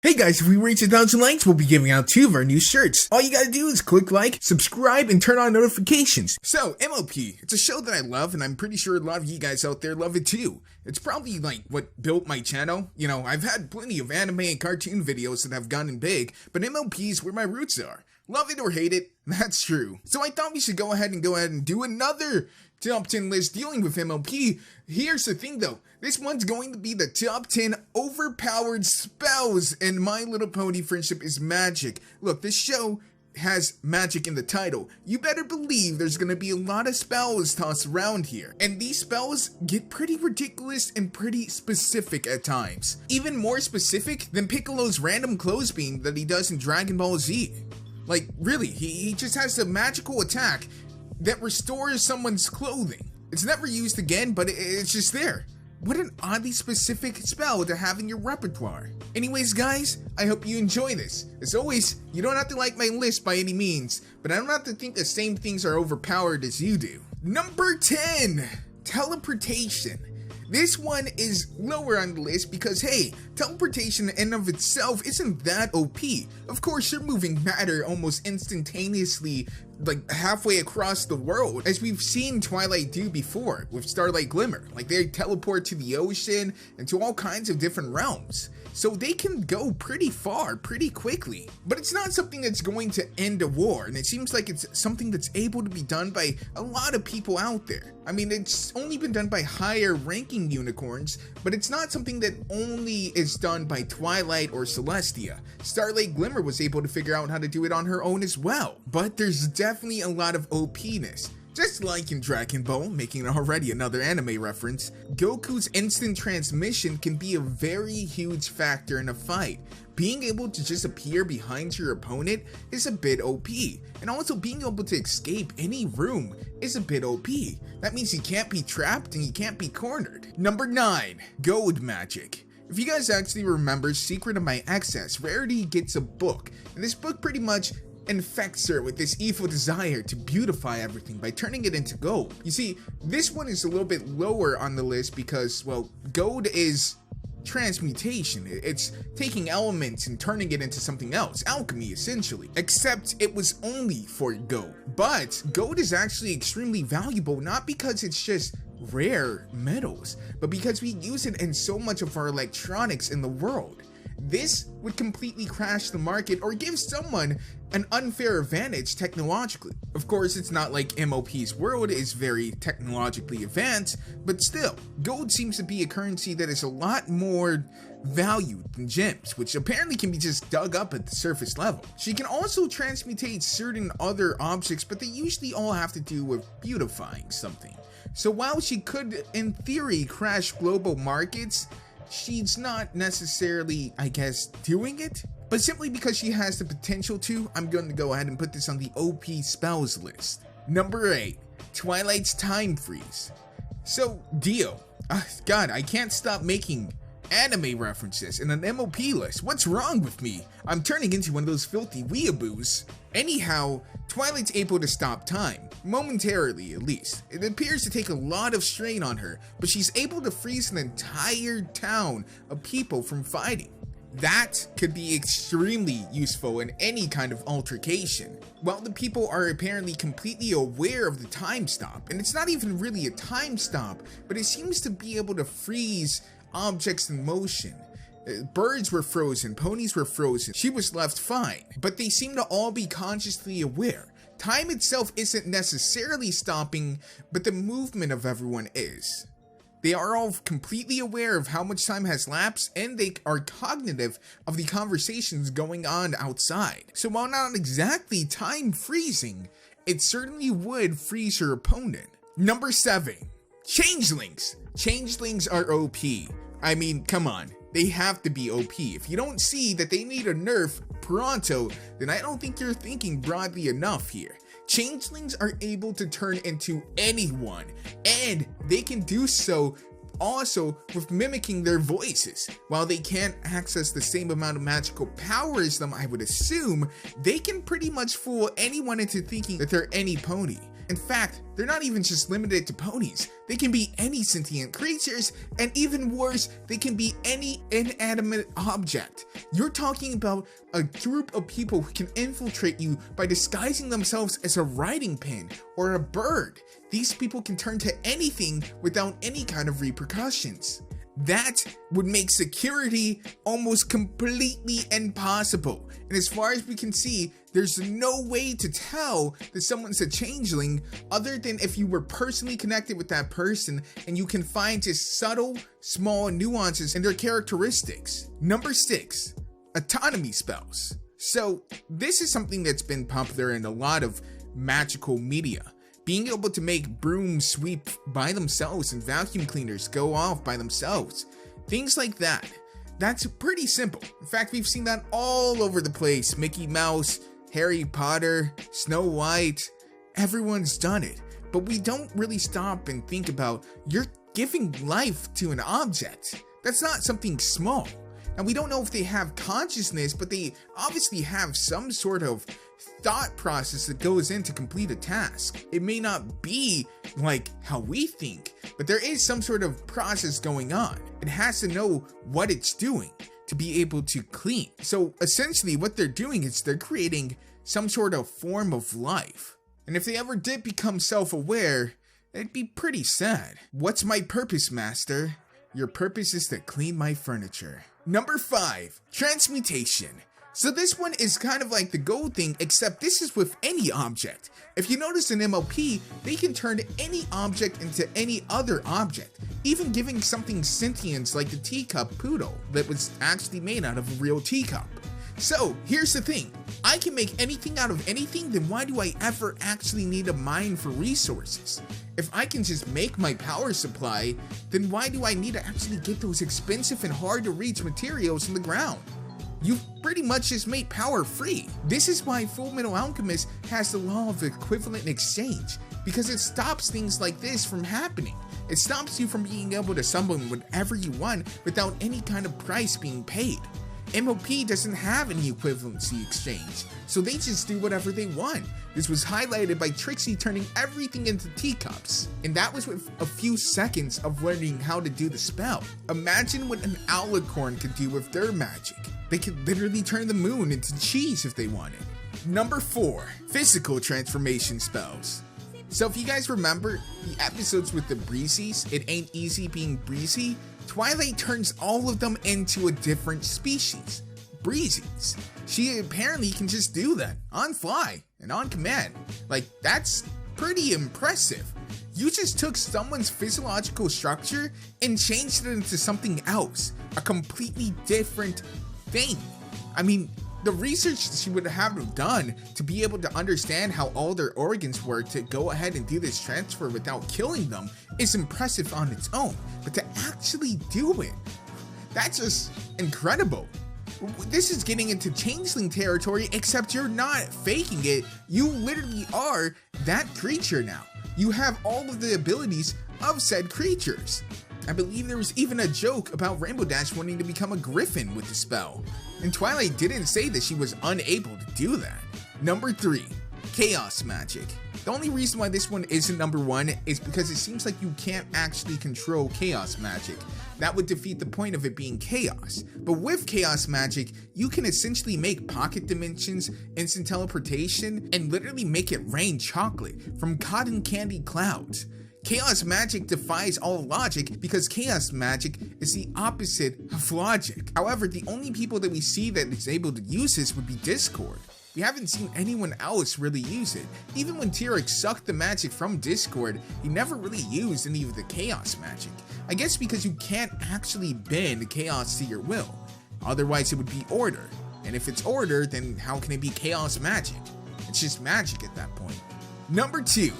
Hey guys, if we reach 1,000 likes, we'll be giving out 2 of our new shirts. All you gotta do is click like, subscribe, and turn on notifications. So, MLP, it's a show that I love, and I'm pretty sure a lot of you guys out there love it too. It's probably like what built my channel. You know, I've had plenty of anime and cartoon videos that have gotten big, but MLP is where my roots are. Love it or hate it, that's true. So I thought we should go ahead and do another top 10 list dealing with MLP. Here's the thing though, this one's going to be the top 10 overpowered spells in My Little Pony Friendship is Magic. Look, this show has magic in the title. You better believe there's gonna be a lot of spells tossed around here. And these spells get pretty ridiculous and pretty specific at times. Even more specific than Piccolo's random clothes beam that he does in Dragon Ball Z. Like, really, he just has a magical attack that restores someone's clothing. It's never used again, but it's just there. What an oddly specific spell to have in your repertoire. Anyways guys, I hope you enjoy this. As always, you don't have to like my list by any means, but I don't have to think the same things are overpowered as you do. Number 10, Teleportation. This one is lower on the list because, hey, teleportation in and of itself isn't that OP. Of course, you're moving matter almost instantaneously, like halfway across the world, as we've seen Twilight do before with Starlight Glimmer. Like, they teleport to the ocean and to all kinds of different realms. So they can go pretty far, pretty quickly. But it's not something that's going to end a war, and it seems like it's something that's able to be done by a lot of people out there. I mean, it's only been done by higher ranking unicorns, but it's not something that only is done by Twilight or Celestia. Starlight Glimmer was able to figure out how to do it on her own as well. But there's definitely a lot of OP-ness. Just like in Dragon Ball, making already another anime reference, Goku's instant transmission can be a very huge factor in a fight. Being able to just appear behind your opponent is a bit OP, and also being able to escape any room is a bit OP. That means you can't be trapped and you can't be cornered. Number 9, Gold Magic. If you guys actually remember Secret of My Excess, Rarity gets a book, and this book pretty much infects her with this evil desire to beautify everything by turning it into gold. You see, this one is a little bit lower on the list because, well, gold is transmutation. It's taking elements and turning it into something else, alchemy essentially, except it was only for gold. But gold is actually extremely valuable, not because it's just rare metals, but because we use it in so much of our electronics in the world. This would completely crash the market or give someone an unfair advantage technologically. Of course, it's not like MOP's world is very technologically advanced, but still, gold seems to be a currency that is a lot more valued than gems, which apparently can be just dug up at the surface level. She can also transmutate certain other objects, but they usually all have to do with beautifying something. So while she could, in theory, crash global markets, she's not necessarily, I guess, doing it. But simply because she has the potential to, I'm going to go ahead and put this on the OP spells list. Number 8, Twilight's Time Freeze. So, Dio. God, I can't stop making anime references in an MOP list. What's wrong with me? I'm turning into one of those filthy weeaboos. Anyhow, Twilight's able to stop time, momentarily at least. It appears to take a lot of strain on her, but she's able to freeze an entire town of people from fighting. That could be extremely useful in any kind of altercation. While the people are apparently completely aware of the time stop, and it's not even really a time stop, but it seems to be able to freeze objects in motion. Birds were frozen, ponies were frozen, she was left fine, but they seem to all be consciously aware. Time itself isn't necessarily stopping, but the movement of everyone is. They are all completely aware of how much time has lapsed, and they are cognitive of the conversations going on outside. So while not exactly time freezing, it certainly would freeze your opponent. Number 7, Changelings. Changelings are OP. I mean, come on. They have to be OP. If you don't see that they need a nerf pronto, then I don't think you're thinking broadly enough here. Changelings are able to turn into anyone, and they can do so also with mimicking their voices. While they can't access the same amount of magical power as them, I would assume, they can pretty much fool anyone into thinking that they're any pony. In fact, they're not even just limited to ponies. They can be any sentient creatures, and even worse, they can be any inanimate object. You're talking about a group of people who can infiltrate you by disguising themselves as a writing pen or a bird. These people can turn to anything without any kind of repercussions. That would make security almost completely impossible. And as far as we can see, there's no way to tell that someone's a changeling other than if you were personally connected with that person and you can find just subtle, small nuances in their characteristics. Number 6, autonomy spells. So this is something that's been popular in a lot of magical media. Being able to make brooms sweep by themselves and vacuum cleaners go off by themselves. Things like that. That's pretty simple. In fact, we've seen that all over the place. Mickey Mouse, Harry Potter, Snow White, everyone's done it. But we don't really stop and think about, you're giving life to an object. That's not something small. Now, we don't know if they have consciousness, but they obviously have some sort of thought process that goes in to complete a task. It may not be like how we think, but there is some sort of process going on. It has to know what it's doing to be able to clean. So essentially what they're doing is they're creating some sort of form of life. And if they ever did become self-aware, it'd be pretty sad. What's my purpose, master? Your purpose is to clean my furniture. Number 5, transmutation. So this one is kind of like the gold thing, except this is with any object. If you notice in MLP, they can turn any object into any other object, even giving something sentience like the teacup poodle that was actually made out of a real teacup. So here's the thing, I can make anything out of anything, then why do I ever actually need a mine for resources? If I can just make my power supply, then why do I need to actually get those expensive and hard to reach materials in the ground? You've pretty much just made power free. This is why Full Metal Alchemist has the law of equivalent exchange, because it stops things like this from happening. It stops you from being able to summon whatever you want without any kind of price being paid. MOP doesn't have any equivalency exchange, so they just do whatever they want. This was highlighted by Trixie turning everything into teacups, and that was with a few seconds of learning how to do the spell. Imagine what an alicorn could do with their magic. They could literally turn the moon into cheese if they wanted. Number 4, physical transformation spells. So if you guys remember the episodes with the breezies, it ain't easy being breezy, Twilight turns all of them into a different species, breezies. She apparently can just do that on fly and on command. Like, that's pretty impressive. You just took someone's physiological structure and changed it into something else, a completely different thing. I mean, the research she would have done to be able to understand how all their organs work to go ahead and do this transfer without killing them is impressive on its own, but to actually do it, that's just incredible. This is getting into Changeling territory, except you're not faking it. You literally are that creature now. You have all of the abilities of said creatures. I believe there was even a joke about Rainbow Dash wanting to become a griffin with the spell, and Twilight didn't say that she was unable to do that. Number 3, chaos magic. The only reason why this one isn't number 1 is because it seems like you can't actually control chaos magic. That would defeat the point of it being chaos. But with chaos magic, you can essentially make pocket dimensions, instant teleportation, and literally make it rain chocolate from cotton candy clouds. Chaos magic defies all logic because chaos magic is the opposite of logic. However, the only people that we see that is able to use this would be Discord. We haven't seen anyone else really use it. Even when T-Rex sucked the magic from Discord, he never really used any of the chaos magic. I guess because you can't actually bend chaos to your will. Otherwise it would be order. And if it's order, then how can it be chaos magic? It's just magic at that point. Number 2.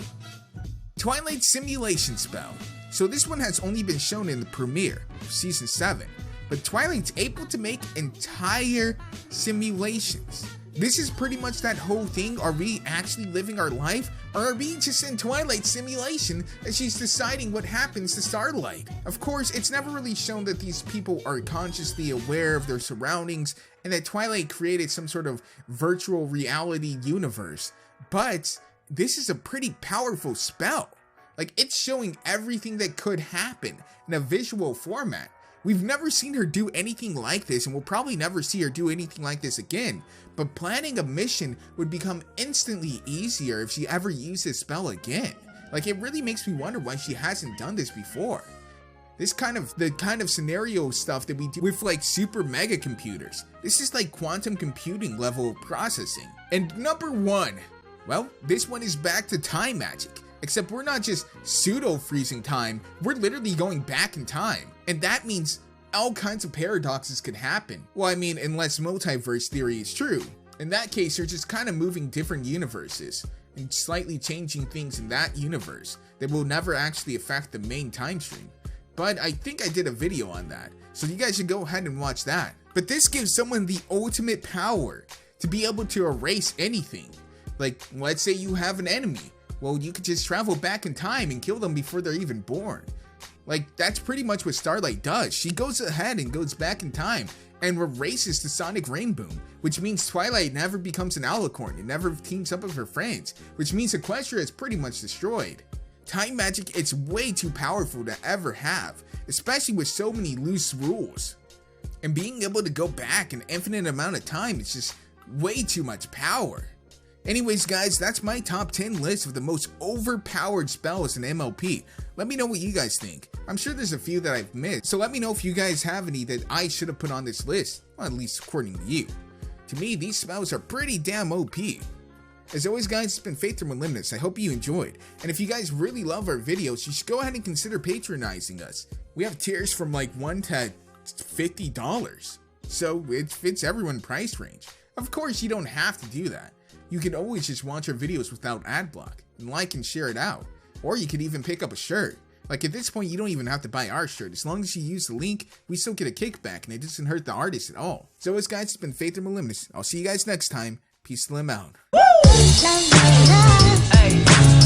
Twilight Simulation spell. So this one has only been shown in the premiere of season 7, but Twilight's able to make entire simulations. This is pretty much that whole thing. Are we actually living our life, or are we just in Twilight Simulation as she's deciding what happens to Starlight? Of course, it's never really shown that these people are consciously aware of their surroundings and that Twilight created some sort of virtual reality universe, but this is a pretty powerful spell. Like, it's showing everything that could happen in a visual format. We've never seen her do anything like this, and we'll probably never see her do anything like this again. But planning a mission would become instantly easier if she ever used this spell again. Like, it really makes me wonder why she hasn't done this before. This the kind of scenario stuff that we do with like super mega computers. This is like quantum computing level processing. And number 1, well, this one is back to time magic. Except we're not just pseudo freezing time, we're literally going back in time. And that means all kinds of paradoxes could happen. Well, I mean, unless multiverse theory is true. In that case, you're just kind of moving different universes and slightly changing things in that universe that will never actually affect the main time stream. But I think I did a video on that, so you guys should go ahead and watch that. But this gives someone the ultimate power to be able to erase anything. Like, let's say you have an enemy. Well, you could just travel back in time and kill them before they're even born. Like, that's pretty much what Starlight does. She goes ahead and goes back in time and erases the sonic rainbow, which means Twilight never becomes an alicorn. It never teams up with her friends, which means Equestria is pretty much destroyed. Time magic, it's way too powerful to ever have, especially with so many loose rules. And being able to go back an infinite amount of time is just way too much power. Anyways guys, that's my top 10 list of the most overpowered spells in MLP. Let me know what you guys think. I'm sure there's a few that I've missed, so let me know if you guys have any that I should have put on this list, well, at least according to you. To me, these spells are pretty damn OP. As always guys, it's been Faith from Moliminous. I hope you enjoyed. And if you guys really love our videos, you should go ahead and consider patronizing us. We have tiers from like $1 to $50. So it fits everyone's price range. Of course, you don't have to do that. You can always just watch our videos without ad block and like and share it out. Or you could even pick up a shirt. Like at this point, you don't even have to buy our shirt. As long as you use the link, we still get a kickback and it doesn't hurt the artist at all. So as guys, it's been Faith from Moliminous. I'll see you guys next time. Peace to them out. Hey.